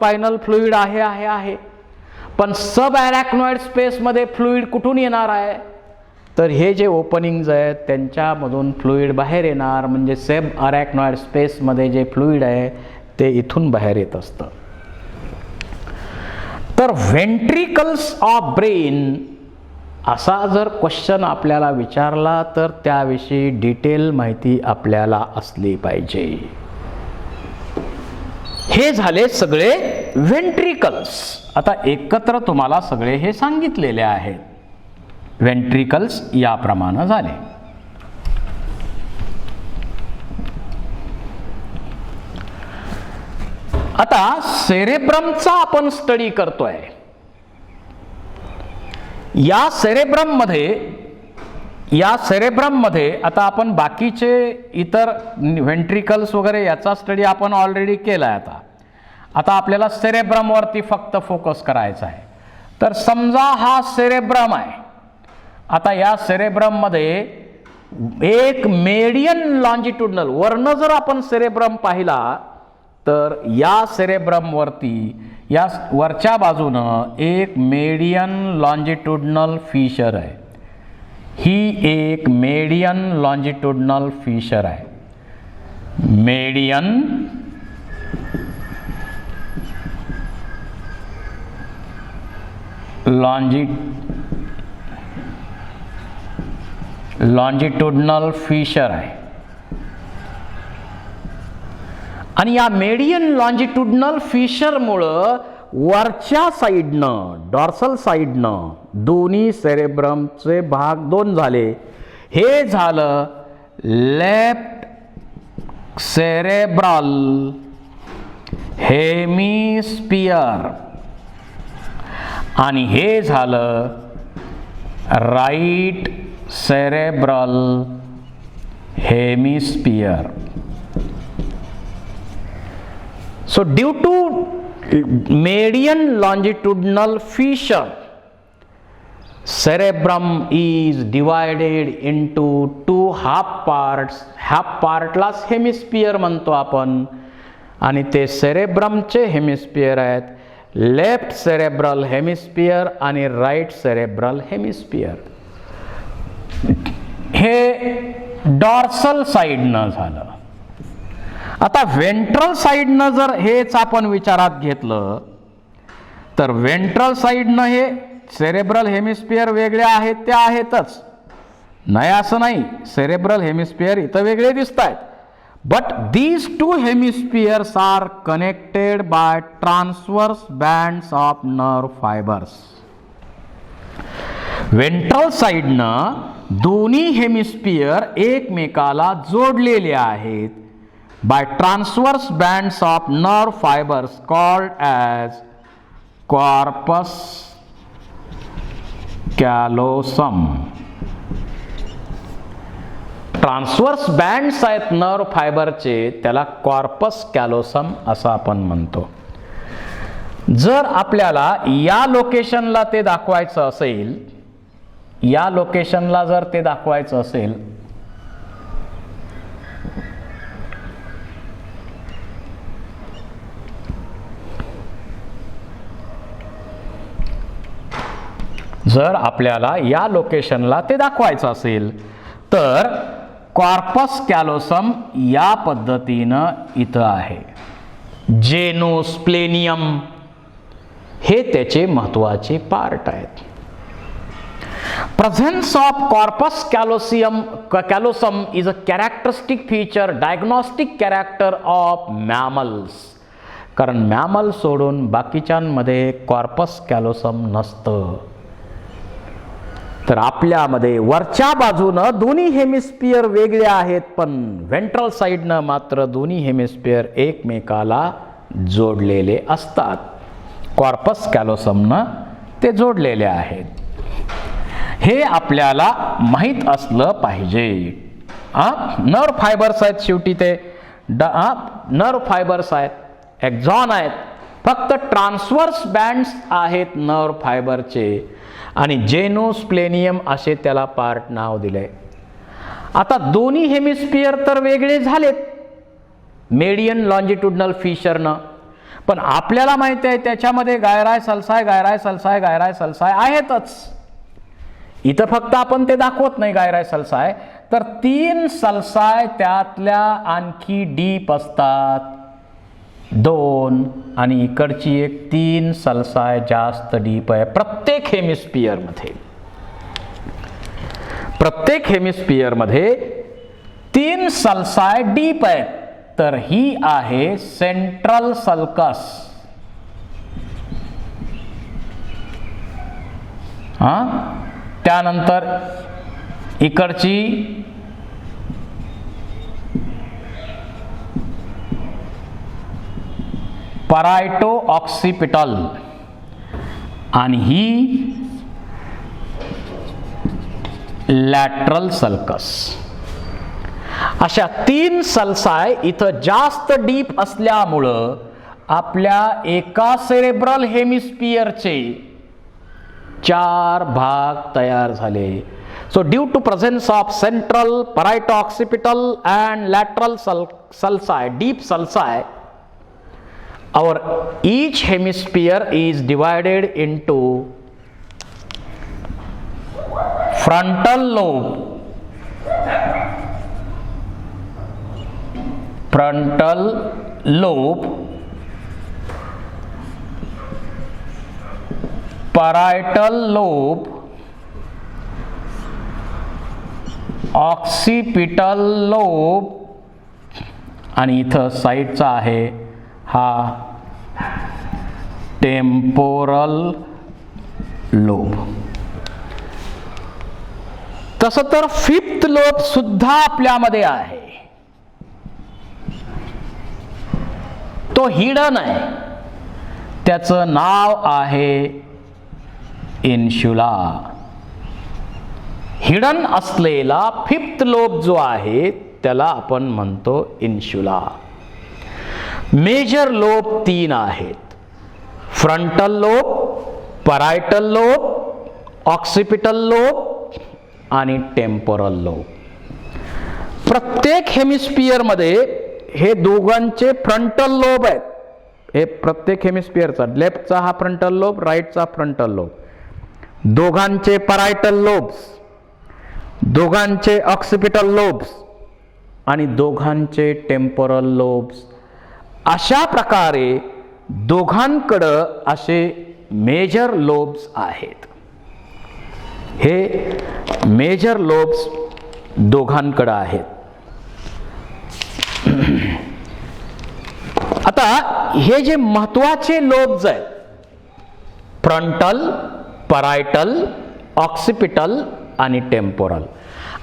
Spinal fluid आहे. पण सब अरॅक्नॉइड स्पेसमध्ये फ्लुइड कुठून येणार आहे? तर हे जे ओपनिंग्ज आहेत त्यांच्यामधून फ्लुइड बाहेर येणार. म्हणजे सब अरॅक्नॉइड स्पेसमध्ये जे फ्लुइड आहे ते इथून बाहेर येत असतं. तर व्हेंट्रिकल्स ऑफ ब्रेन असा जर क्वेश्चन आपल्याला विचारला तर त्याविषयी डिटेल माहिती आपल्याला असली पाहिजे. हे झाले सगळे व्हेंट्रिकल्स. आता एकत्र तुम्हाला सगळे हे सांगितलेले आहेत. व्हेंट्रिकल्स याप्रमाणे झाले. आता सेरेब्रमचा आपण स्टडी करतोय. या सेरेब्रम मध्ये आता आपण बाकीचे इतर व्हेंट्रिकल्स वगैरे याचा स्टडी आपण ऑलरेडी केलाय. आता आपल्याला सेरेब्रम वरती फक्त फोकस करायचा आहे. तर समजा हा सेरेब्रम आहे. आता या सेरेब्रम मध्ये एक मेडियन लॉन्जिट्युडनल वरनं जर आपण सेरेब्रम पाहिला तर या सेरेब्रम वरती या वरच्या बाजूनं एक मेडियन लॉन्जिट्युडनल फिशर आहे. ही एक मेडियन लॉन्जिट्युडनल फिशर आहे. मेडियन लॉन्जिट्युडनल फिशर आहे. आणि या मेडियन लॉन्जिट्युडनल फिशरमुळं वरच्या साईडनं डॉर्सल साईडनं दोन्ही सेरेब्रमचे भाग दोन झाले. हे झालं लेफ्ट सेरेब्रल हेमिस्फियर आणि हे झालं right cerebral hemisphere. So due to median longitudinal fissure, cerebrum is divided into two half parts. Half पार्टलाच हेमिस्फियर म्हणतो आपण. आणि ते सेरेब्रमचे हेमिस्फियर आहेत. लेफ्ट सेरेब्रल हेमिस्फियर आणि राईट सेरेब्रल हेमिस्फियर. हे डॉर्सल साइडनं झालं. आता व्हेंट्रल साइडनं जर हेच आपण विचारात घेतलं तर व्हेंट्रल साइडनं हे सेरेब्रल हेमिस्फियर वेगळे आहेत ते आहेतच. नाही असं नाही. सेरेब्रल हेमिस्फियर इथं वेगळे दिसत आहेत. But these two hemispheres are connected by transverse bands of nerve fibres. Ventral साइडनं दोन्ही हेमिस्फियर एकमेकाला जोडलेले आहेत by transverse bands of nerve fibers called as corpus callosum. Transverse bands आहेत नर्व फायबरचे, त्याला कॉर्पस कॅलोसम असं आपण म्हणतो. जर आपल्याला या लोकेशनला ते दाखवायचं असेल, या लोकेशनला जर ते दाखवायचं असेल जर आपल्याला या लोकेशनला ते दाखवायचं असेल तर कॉर्पस कॅलोसम या पद्धतीनं इथं आहे. जेनोस्प्लेनियम हे त्याचे महत्वाचे पार्ट आहेत. Presence of corpus callosum is a characteristic feature, diagnostic character of mammals. कारण मॅमल सोडून बाकीच्यांमध्ये कॉर्पस कॅलोसम नसतं. तर आपल्यामध्ये वरच्या बाजूनं दोन्ही हेमिस्फियर वेगळे आहेत, पण व्हेंट्रल साइडनं मात्र दोन्ही हेमिस्फियर एकमेकाला जोडलेले असतात. कॉर्पस कॅलोसमनं ते जोडलेले आहेत. हे आपल्याला माहीत असलं पाहिजे. नर्व फायबर्स आहेत, शेवटी ते नर्व फायबर्स आहेत, एक्झॉन आहेत. फक्त ट्रान्सवर्स बँड्स आहेत नर्व फायबरचे आणि जेनोस्प्लेनियम असे त्याला पार्ट नाव दिले. आता दोन्ही हेमिस्फियर तर वेगळे झालेत मेडियन लॉन्जिट्युडनल फिशरनं, पण आपल्याला माहिती आहे त्याच्यामध्ये गायराय सल्साय गायराय सल्साय गायराय सल्साय आहेतच. इथं फक्त आपण ते दाखवत नाही गायराय सल्साय, तर 3 सल्साय त्यातल्या आणखी डीप असतात 2, आणि इकडची एक 3 सल्साय जास्त डीप आहे प्रत्येक हेमिस्फिअरमध्ये. प्रत्येक हेमिस्फिअरमध्ये 3 सल्साय डीप आहेत. तर ही आहे सेंट्रल सल्कस. त्यानंतर इकडची परायटो ऑक्सिपिटल आणि ही लॅटरल सल्कस. अशा 3 सल्साय इथं जास्त डीप असल्यामुळं आपल्या एका सेरेब्रल हेमिस्फिअरचे 4 भाग तयार झाले. So due to presence of central, parieto occipital and lateral sulci, deep sulci, our each hemisphere is divided into frontal lobe, parietal lobe, occipital lobe, आणि इथं साईडचा आहे हा टेम्पोरल लोब. तसं तर 5th लोब सुद्धा आपल्यामध्ये आहे. तो हिडन आहे. त्याचं नाव आहे इन्शुला. हिडन असलेला 5th लोब जो आहे त्याला आपण म्हणतो इन्शुला. मेजर लोब 3 आहेत. Frontal lobe, parietal lobe, occipital lobe आणि टेम्पोरल लोब. प्रत्येक हेमिस्फिअर मध्ये हे दोघांचे फ्रंटल लोब आहेत. हे प्रत्येक हेमिस्फिअरचा, लेफ्टचा हा फ्रंटल लोब, राईटचा फ्रंटल लोब, दोघांचे परायटल लोब्स, दोघांचे ऑक्सिपिटल लोब्स आणि दोघांचे टेम्पोरल लोब्स. अशा प्रकारे दोघांकडं असे मेजर लोब्स आहेत. हे मेजर लोब्स दोघांकडं आहेत. आता हे जे महत्वाचे लोब्स आहेत, फ्रंटल, परायटल, ऑक्सिपिटल आणि टेम्पोरल,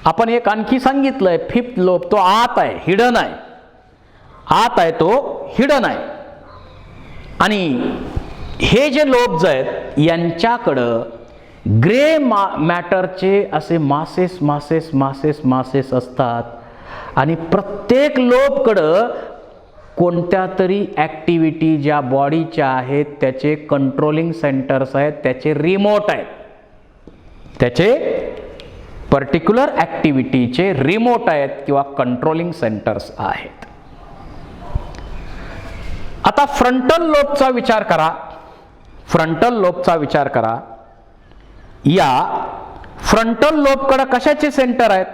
आपण एक आणखी सांगितलंय 5th लोब तो आत आहे, हिडन आहे. आत आहे, तो हिडन आहे. आणि हे जे लोब्स आहेत यांच्याकडं ग्रे मॅटरचे असे मासेस मासेस मासेस मासेस असतात. आणि प्रत्येक लोबकडं कोणत्या तरी ॲक्टिव्हिटी ज्या बॉडीच्या आहेत त्याचे कंट्रोलिंग सेंटर्स आहेत, त्याचे रिमोट आहेत, त्याचे पर्टिक्युलर ॲक्टिव्हिटीचे रिमोट आहेत किंवा कंट्रोलिंग सेंटर्स आहेत. आता फ्रंटल लोबचा विचार करा. फ्रंटल लोबचा विचार करा. या फ्रंटल लोबकडे कशाचे सेंटर आहेत?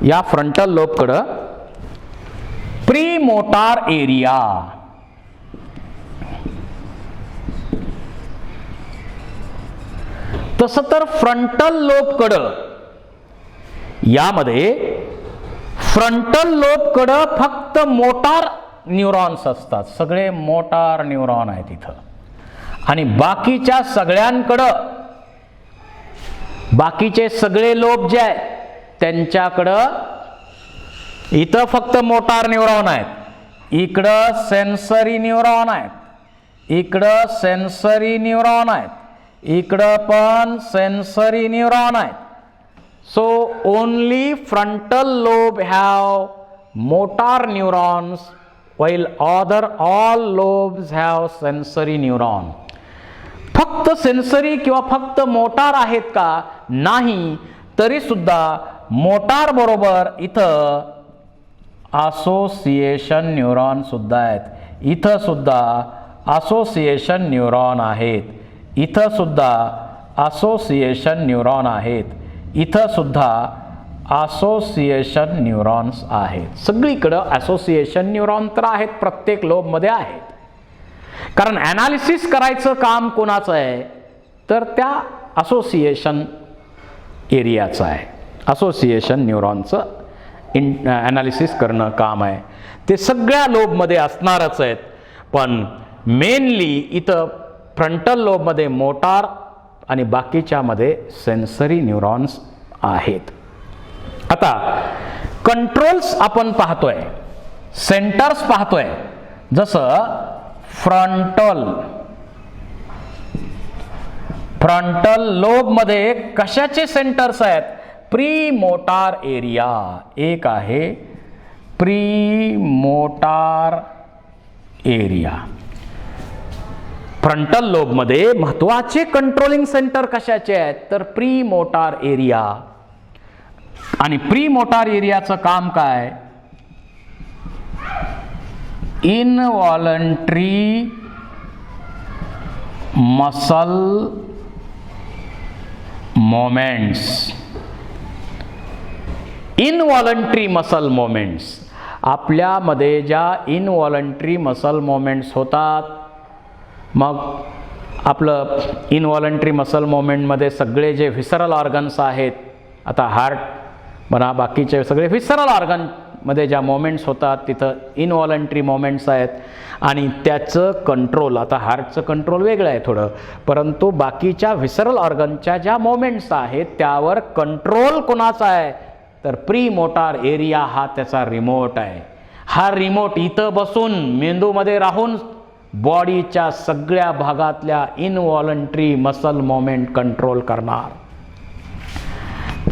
या फ्रंटल लोबकडे प्रीमोटार एरिया, तसं तर फ्रंटल लोबकडे यामध्ये फ्रंटल लोबकडं फक्त मोटार न्यूरॉन्स असतात. सगळे मोटार न्यूरॉन आहेत इथं. आणि बाकीच्या सगळ्यांकडं, बाकीचे सगळे लोब जे आहेत त्यांच्याकडं इथं फक्त मोटार न्यूरॉन आहेत. इकडं सेन्सरी न्यूरॉन आहेत, इकडं सेन्सरी न्यूरॉन आहेत, इकडं पण सेन्सरी न्यूरॉन आहेत. So only frontal lobe have motor neurons while all lobes have sensory neuron. फक्त सेन्सरी किंवा फक्त मोटार आहेत का? नाही. तरी सुद्धा मोटार बरोबर इथं असोसिएशन न्यूरॉन सुद्धा आहेत. इथं सुद्धा असोसिएशन न्यूरॉन आहेत. इथं सुद्धा असोसिएशन न्यूरॉन आहेत. इथं सुद्धा असोसिएशन न्यूरॉन्स आहेत. सगळीकडं असोसिएशन न्यूरॉन तर आहेत, प्रत्येक लोबमध्ये आहेत. कारण ॲनालिसिस करायचं काम कोणाचं आहे तर त्या असोसिएशन एरियाचं आहे. असोसिएशन न्यूरॉनचं ॲनालिसिस करणं काम आहे. ते सगळ्या लोबमध्ये असणारच आहेत, पण मेनली इथं फ्रंटल लोबमध्ये मोटार आणि बाकीच्यामध्ये सेन्सरी न्यूरॉन्स आहेत. आता कंट्रोल्स आपण पाहतोय, सेंटर्स पाहतोय. जसं फ्रंटल लोबमध्ये कशाचे सेंटर्स आहेत? प्री मोटार एरिया एक आहे. Pre motor area. फ्रंटल लोबमध्ये महत्वाचे कंट्रोलिंग सेंटर कशाचे आहेत तर प्री मोटार एरिया. आणि प्री मोटार एरियाचं काम काय? इनव्हॉलंटरी मसल मोमेंट्स. इनव्हॉलंटरी muscle moments. आपल्यामध्ये ज्या इनव्हॉलंटरी मसल मोमेंट्स होतात, मग आपलं इनव्हॉलंटरी मसल मोमेंटमध्ये सगळे जे व्हिसरल ऑर्गन्स आहेत, आता हार्ट म्हणा बाकीचे सगळे व्हिसरल ऑर्गनमध्ये ज्या मोमेंट्स होतात तिथं इनव्हॉलंटरी मोमेंट्स आहेत. आणि त्याचं कंट्रोल, आता हार्टचं कंट्रोल वेगळं आहे थोडं, परंतु बाकीच्या व्हिसरल ऑर्गनच्या ज्या मोमेंट्स आहेत त्यावर कंट्रोल कोणाचा आहे तर प्री मोटार एरिया हा त्याचा रिमोट आहे. हा रिमोट इथं बसून मेंदूमध्ये राहून बॉडीच्या सगळ्या भागातल्या इनव्हॉलंटरी मसल मोमेंट कंट्रोल करणार.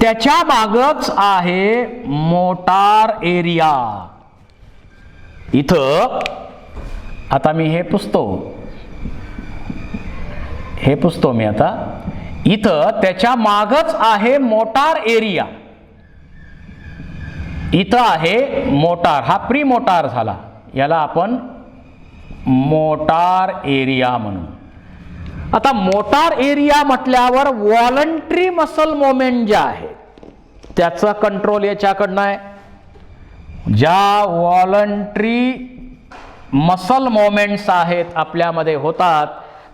त्याच्या मागच आहे मोटार एरिया. इथं आता मी हे पुसतो मी आता. इथं त्याच्या मागच आहे मोटार एरिया. इथं आहे मोटार, हा प्री मोटार झाला, याला आपण मोटार एरिया म्हणू. आता मोटार एरिया म्हटल्यावर व्हॉलंटरी मसल मोमेंट ज्या आहेत त्याचा कंट्रोल याच्याकडनं आहे. ज्या व्हॉलंटरी मसल मोमेंट्स आहेत आपल्यामध्ये होतात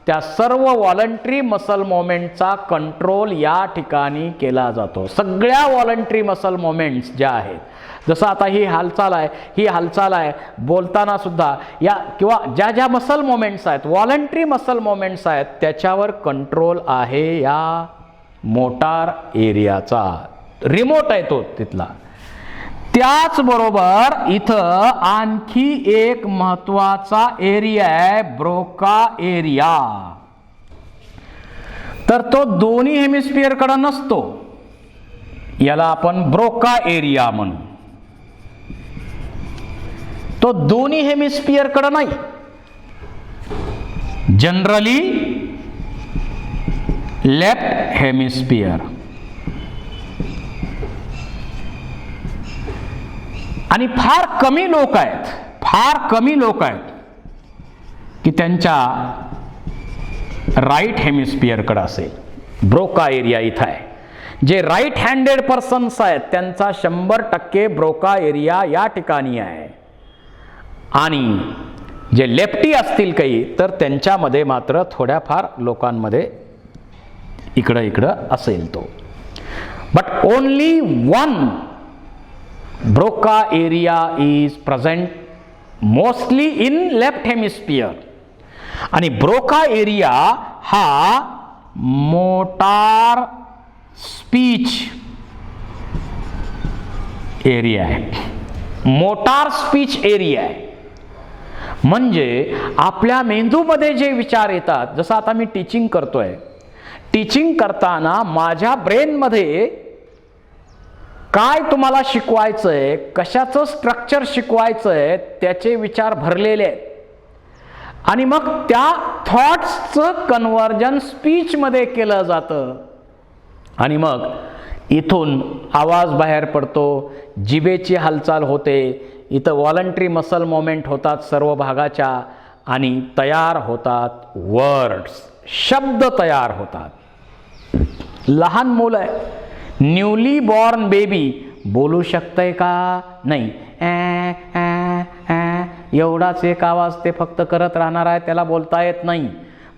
त्या सर्व व्हॉलंटरी मसल मोमेंटचा कंट्रोल या ठिकाणी केला जातो. सगळ्या व्हॉलंटरी मसल मोमेंट्स ज्या आहेत, जसं आता ही हालचाल आहे, बोलताना सुद्धा या किंवा ज्या ज्या मसल मोमेंट्स आहेत, व्हॉलंटरी मसल मोमेंट्स आहेत, त्याच्यावर कंट्रोल आहे या मोटार एरियाचा. रिमोट आहे तो तिथला. त्याचबरोबर इथं आणखी एक महत्वाचा एरिया आहे ब्रोका एरिया. तर तो दोन्ही हेमिस्फिअर कडे नसतो, याला आपण ब्रोका एरिया म्हणू. तो दोन्ही हेमिस्फिअर कडे नाही, जनरली लेफ्ट हेमिस्फिअर. आणि फार कमी लोक आहेत की त्यांच्या राईट हेमिस्फिअर कडे असेल. ब्रोका एरिया इथं आहे. जे राईट हँडेड पर्सन्स आहेत त्यांचा 100% ब्रोका एरिया या ठिकाणी आहे. आणि जे लेफ्टी असतील काही तर त्यांच्यामध्ये मात्र थोड्याफार लोकांमध्ये इकडं असेल तो. But only one Broca area is present mostly in left hemisphere. आणि ब्रोका एरिया हा मोटार स्पीच एरिया आहे. मोटार स्पीच एरिया आहे. म्हणजे आपल्या मेंदूमध्ये जे विचार येतात, जसं आता मी टीचिंग करतोय, टीचिंग करताना माझ्या ब्रेनमध्ये काय तुम्हाला शिकवायचंय, कशाचं स्ट्रक्चर शिकवायचंय त्याचे विचार भरलेले आहेत. आणि मग त्या थॉट्सचं कन्व्हर्जन स्पीचमध्ये केलं जातं. आणि मग इथून आवाज बाहेर पडतो, जिभेची हालचाल होते, इथं व्हॉलंटरी मसल मोमेंट होतात सर्व भागाच्या आणि तयार होतात वर्ड्स, शब्द तयार होतात. लहान मुलं आहे, न्यूली बॉर्न बेबी बोलू शकतंय का? नाही. एवढाच एक आवाज ते फक्त करत राहणार आहे, त्याला बोलता येत नाही.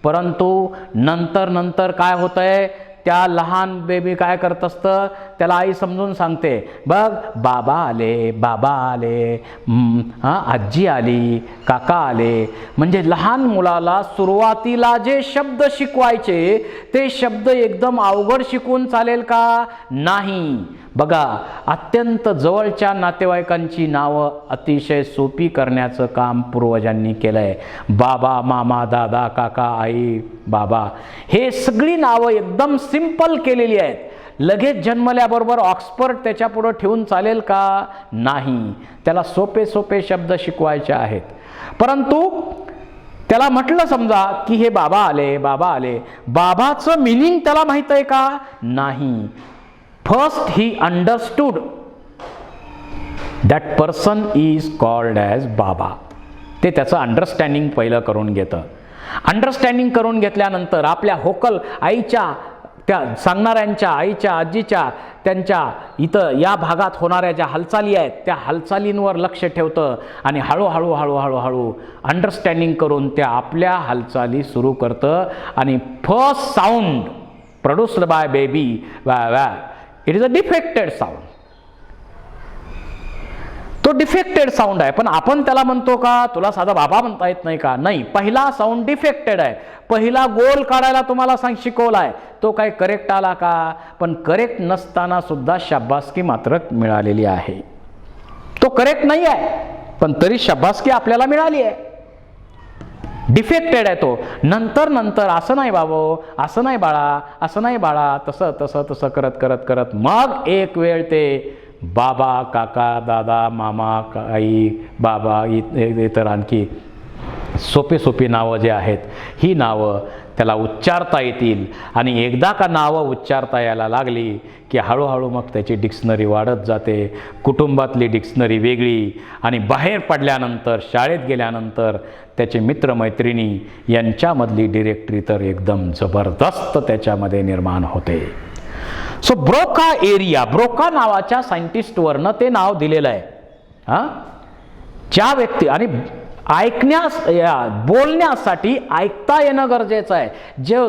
परंतु नंतर काय होतंय, त्या लहान बेबी काय करत असतं, त्याला आई समजून सांगते, बघ बाबा आले, बाबा आले, आजी आली, काका आले. म्हणजे लहान मुलाला सुरुवातीला जे शब्द शिकवायचे ते शब्द एकदम अवघड शिकवून चालेल का? नाही. बघा, अत्यंत जवळच्या नातेवाईकांची नावं अतिशय सोपी करण्याचं काम पूर्वजांनी केलंय. बाबा, मामा, दादा, काका, आई, बाबा, हे सगळी नावं एकदम सिंपल केलेली आहेत. लगेच जन्मल्याबरोबर ऑक्सफर्ड त्याच्या पुढं ठेवून चालेल का? नाही. त्याला सोपे सोपे शब्द शिकवायचे आहेत. परंतु त्याला म्हटलं समजा की हे बाबा आले, बाबा आले, बाबाचं मिनिंग त्याला माहित आहे का? नाही. First he understood that person is called as बाबा. ते त्याचं अंडरस्टँडिंग पहिलं करून घेतं. अंडरस्टँडिंग करून घेतल्यानंतर आपल्या होकल आईच्या, त्या सांगणाऱ्यांच्या आईच्या, आजीच्या, त्यांच्या इथं या भागात होणाऱ्या ज्या हालचाली आहेत त्या हालचालींवर लक्ष ठेवतं आणि हळूहळू अंडरस्टँडिंग करून त्या आपल्या हालचाली सुरू करतं. आणि first sound produced by baby, it is a defected sound. तो डिफेक्टेड साऊंड आहे. पण आपण त्याला म्हणतो का, तुला साधा बाबा म्हणता येत नाही का? नाही. पहिला साऊंड डिफेक्टेड आहे. पहिला गोल काढायला तुम्हाला शिकवलाय, तो काय करेक्ट आला का? पण करेक्ट नसताना सुद्धा शाबासकी मात्र मिळालेली आहे. तो करेक्ट नाही आहे पण तरी शाबासकी आपल्याला मिळाली आहे. डिफेक्टेड आहे तो. नंतर असं नाही बाबो, असं नाही बाळा, असं नाही बाळा, तसं करत मग एक वेळ ते बाबा, काका, दादा, मामा, आई, बाबा, इतर आणखी सोपी नावं जे आहेत, ही नावं त्याला उच्चारता येतील. आणि एकदा का नावं उच्चारता यायला लागली की हळूहळू मग त्याची डिक्शनरी वाढत जाते. कुटुंबातली डिक्शनरी वेगळी आणि बाहेर पडल्यानंतर, शाळेत गेल्यानंतर त्याचे मित्रमैत्रिणी यांच्यामधली डिरेक्टरी तर एकदम जबरदस्त त्याच्यामध्ये निर्माण होते. सो ब्रोका एरिया, ब्रोका नावाच्या सायंटिस्टवरनं ते नाव दिलेलं आहे. ज्या व्यक्ती आणि बोलण्यासाठी ऐकता येणं गरजेचं आहे.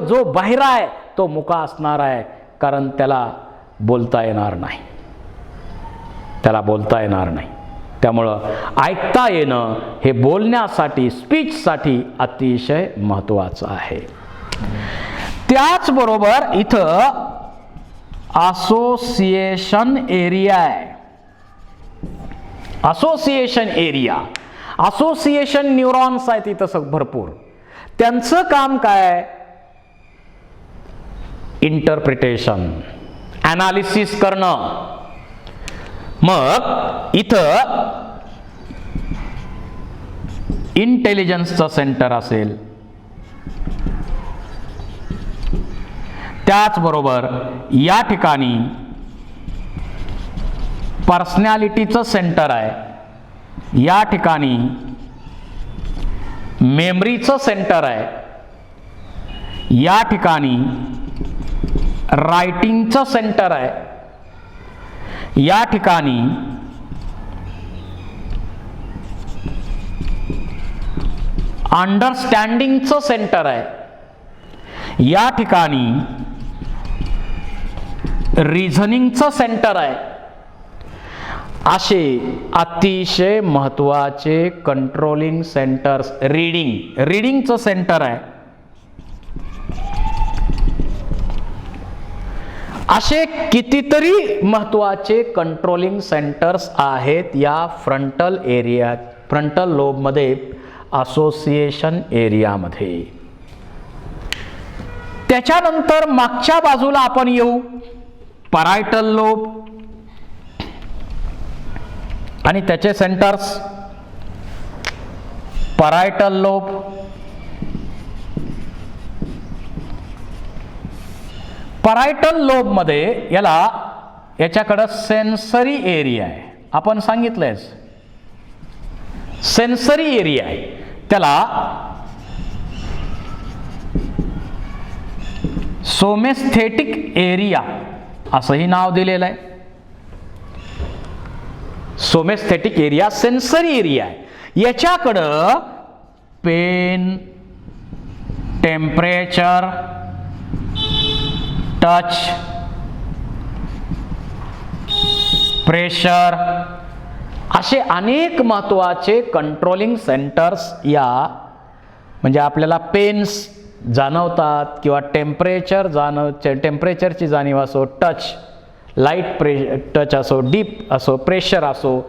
जो बहिरा आहे तो मुका असणार आहे, कारण त्याला बोलता येणार नाही, त्यामुळं ऐकता येणं हे बोलण्यासाठी, स्पीचसाठी अतिशय महत्त्वाचं आहे. त्याचबरोबर इथं असोसिएशन एरिया आहे. असोसिएशन न्यूरॉन्स आहेत इथं भरपूर. त्यांचं काम काय? इंटरप्रिटेशन, ॲनालिसिस करणं. मग इथं इंटेलिजन्सचं सेंटर असेल, त्याचबरोबर या ठिकाणी पर्सनॅलिटीचं सेंटर आहे, या ठिकाणी मेमरीचं सेंटर आहे, या ठिकाणी रायटिंगचं सेंटर आहे, या ठिकाणी अंडरस्टँडिंगचं सेंटर आहे, या ठिकाणी रिझनिंगचं सेंटर आहे. असे अतिशय महत्त्वाचे कंट्रोलिंग सेंटर्स. रीडिंगचं सेंटर आहे. असे कितीतरी महत्त्वाचे कंट्रोलिंग सेंटर्स आहेत या फ्रंटल लोबमध्ये, असोसिएशन एरियामध्ये. त्याच्यानंतर मागच्या बाजूला आपण येऊ, परायटल लोब आणि त्याचे centres. Parietal lobe, parietal lobe मध्ये याच्याकडं सेन्सरी एरिया आहे. आपण सांगितलंयच सेन्सरी एरिया आहे, त्याला सोमेस्थेटिक एरिया असंही नाव दिलेलं आहे. सोमेस्थेटिक एरिया सेन्सरी एरिया आहे. याच्याकडं पेन, टेम्परेचर, टच, प्रेशर असे अनेक महत्त्वाचे कंट्रोलिंग सेंटर्स या म्हणजे आपल्याला पेन्स जाणवतात किंवा टेम्परेचरची जाणीव असो, टच, लाईट टच असो, डीप असो, प्रेशर असो,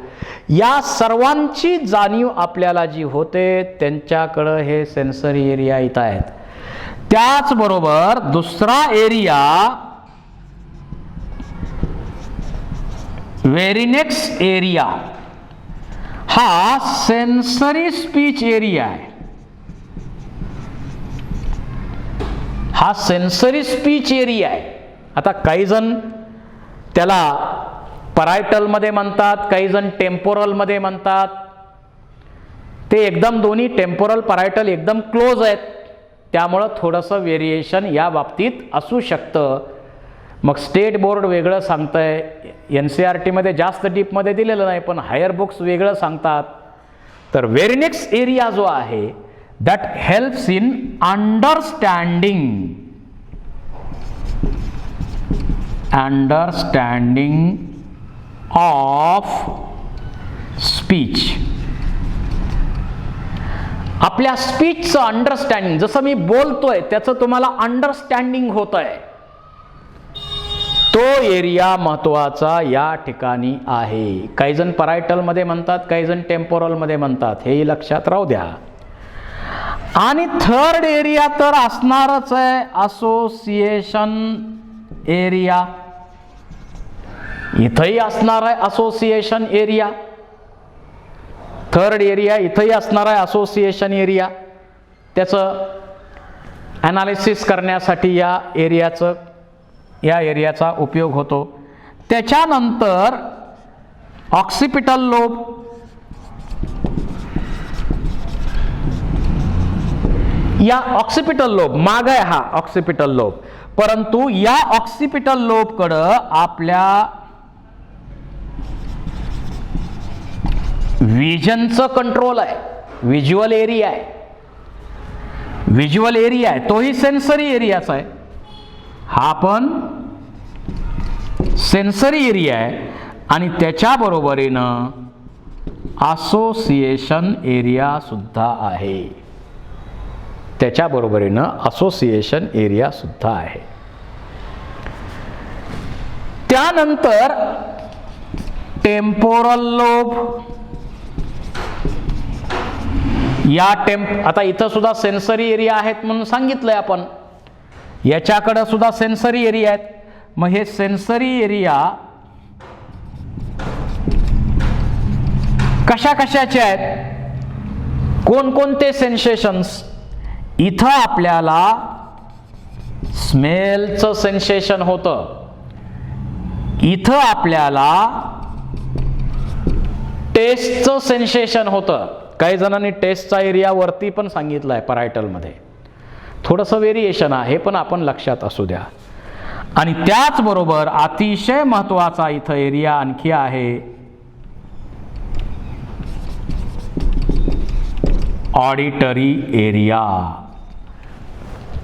या सर्वांची जाणीव आपल्याला जी होते त्यांच्याकडं हे सेन्सरी एरिया इथं आहेत. त्याचबरोबर दुसरा एरिया वेरिनेक्स एरिया हा सेन्सरी स्पीच एरिया आहे. हा सेन्सरी स्पीच एरिया आहे. आता काही जण त्याला परायटल मध्ये म्हणतात, काही जण टेम्पोरल मध्ये म्हणतात. ते एकदम दोन्ही टेम्पोरल परायटल एकदम क्लोज आहेत, त्यामुळं थोडंसं व्हेरिएशन या बाबतीत असू शकतं. मग स्टेट बोर्ड वेगळं सांगतंय, NCERT मध्ये जास्त डीपमध्ये दिलेलं नाही, पण हायर बुक्स वेगळं सांगतात. तर वेरिनेक्स एरिया जो आहे that helps in understanding of speech. आपल्या स्पीचचं अंडरस्टँडिंग, जसं मी बोलतोय त्याचं तुम्हाला अंडरस्टँडिंग होत आहे, तो एरिया महत्वाचा या ठिकाणी आहे. काही जण परायटल मध्ये म्हणतात, काही जण टेम्पोरल मध्ये म्हणतात, हेही लक्षात राहू द्या. आणि थर्ड एरिया तर असणारच आहे असोसिएशन एरिया. इथंही असणार आहे असोसिएशन एरिया. थर्ड एरिया इथंही असणार आहे असोसिएशन एरिया. त्याचं ॲनालिसिस करण्यासाठी या एरियाचा उपयोग होतो. त्याच्यानंतर ऑक्सिपिटल लोब. या ऑक्सिपिटल लोब माग आहे हा ऑक्सिपिटल लोब, परंतु या ऑक्सिपिटल लोबकडं आपल्या विजनचं कंट्रोल आहे, व्हिज्युअल एरिया आहे. व्हिज्युअल एरिया आहे तोही सेन्सरी एरियाचा आहे. हा पण सेन्सरी एरिया आहे. आणि त्याच्या बरोबरीनं असोसिएशन एरिया सुद्धा आहे. त्याच्या बरोबरीनं असोसिएशन एरिया सुद्धा आहे. त्यानंतर टेम्पोरल लोब. आता इथं सुद्धा सेन्सरी एरिया आहेत म्हणून सांगितलंय आपण. याच्याकडे सुद्धा सेन्सरी एरिया आहेत. मग हे सेन्सरी एरिया कशा कशाचे आहेत, कोणकोणते सेन्सेशन्स. इथं आपल्याला स्मेलचं सेन्सेशन होतं. इथं आपल्याला टेस्टचं सेन्सेशन होतं. काही जणांनी टेस्टचा एरिया वरती पण सांगितलाय परायटल मध्ये. थोडंसं व्हेरिएशन आहे पण आपण लक्षात असू द्या. आणि त्याचबरोबर अतिशय महत्वाचा इथं एरिया आणखी आहे ऑडिटरी एरिया.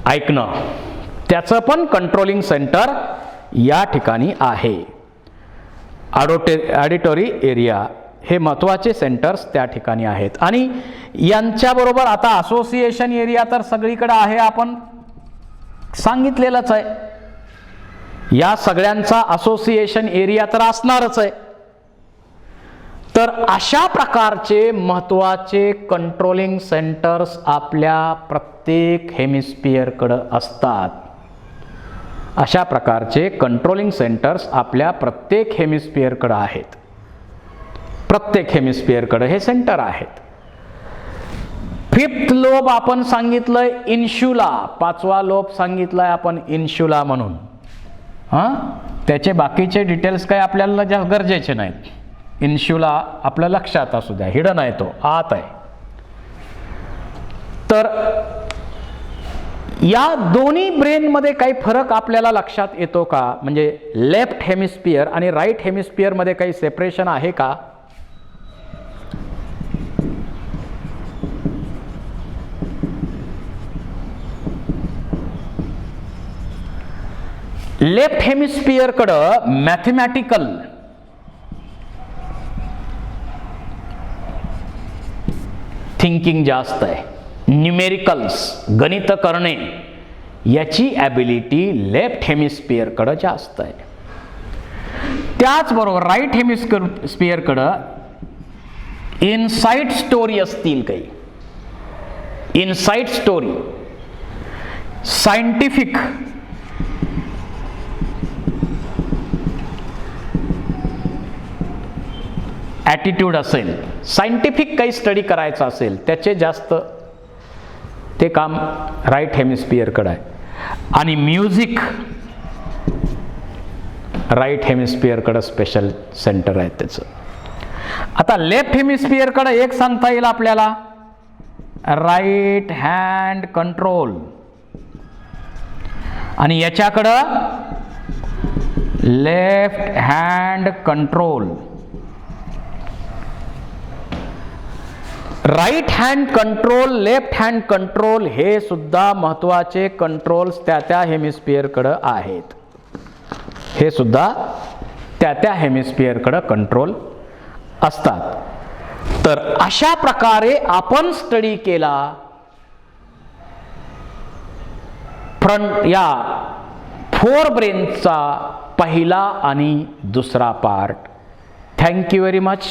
ऐकणं, त्याचं पण कंट्रोलिंग सेंटर या ठिकाणी आहे. ऑडिटरी एरिया हे महत्वाचे सेंटर्स त्या ठिकाणी आहेत. आणि यांच्याबरोबर आता असोसिएशन एरिया तर सगळीकडे आहे, आपण सांगितलेलंच आहे. या सगळ्यांचा असोसिएशन एरिया तर असणारच आहे. तर अशा प्रकारचे महत्वाचे कंट्रोलिंग सेंटर्स आपल्या प्रत्येक हेमिस्फिअरकडे असतात. अशा प्रकारचे कंट्रोलिंग सेंटर्स आपल्या प्रत्येक हेमिस्फिअरकडे आहेत. प्रत्येक हेमिस्फिअरकडे हे सेंटर आहेत. फिफ्थ लोब आपण सांगितलंय इन्शुला. पाचवा लोब सांगितलाय आपण इन्शुला म्हणून. त्याचे बाकीचे डिटेल्स काय आपल्याला गरजेचे नाहीत. इन्शुला आपल्या लक्षात असू द्या, हिडन आहे तो, आत आहे. तर या दोन्ही ब्रेनमध्ये काही फरक आपल्याला लक्षात येतो का? म्हणजे लेफ्ट हेमिस्फिअर आणि राईट हेमिस्फिअरमध्ये काही सेपरेशन आहे का? लेफ्ट हेमिस्फिअरकडं मॅथमॅटिकल थिंकिंग जास्त आहे, न्यूमेरिकल्स गणित करणे याची ॲबिलिटी लेफ्ट हेमिस्फिअरकडं जास्त आहे. त्याचबरोबर राईट हेमिस्फिअरकडं इनसाइट स्टोरी असतील, काही इनसाइट स्टोरी, सायंटिफिक ॲटिट्यूड असेल, सायंटिफिक काही स्टडी करायचं असेल, त्याचे जास्त ते काम राईट हेमिस्फिअरकडे आहे. आणि म्युझिक राईट हेमिस्फिअरकडे स्पेशल सेंटर आहे त्याचं. आता लेफ्ट हेमिस्फिअरकडे एक सांगता येईल आपल्याला, राईट हँड कंट्रोल, आणि याच्याकडं left hand control. Right hand control, left hand control हे सुद्धा महत्त्वाचे कंट्रोल्स त्या त्या हेमिस्फिअरकडे आहेत. हे सुद्धा त्या त्या हेमिस्फिअरकडे कंट्रोल असतात. तर अशा प्रकारे आपण स्टडी केला फ्रंट या फोर ब्रेनचा पहिला आणि दुसरा part. Thank you very much.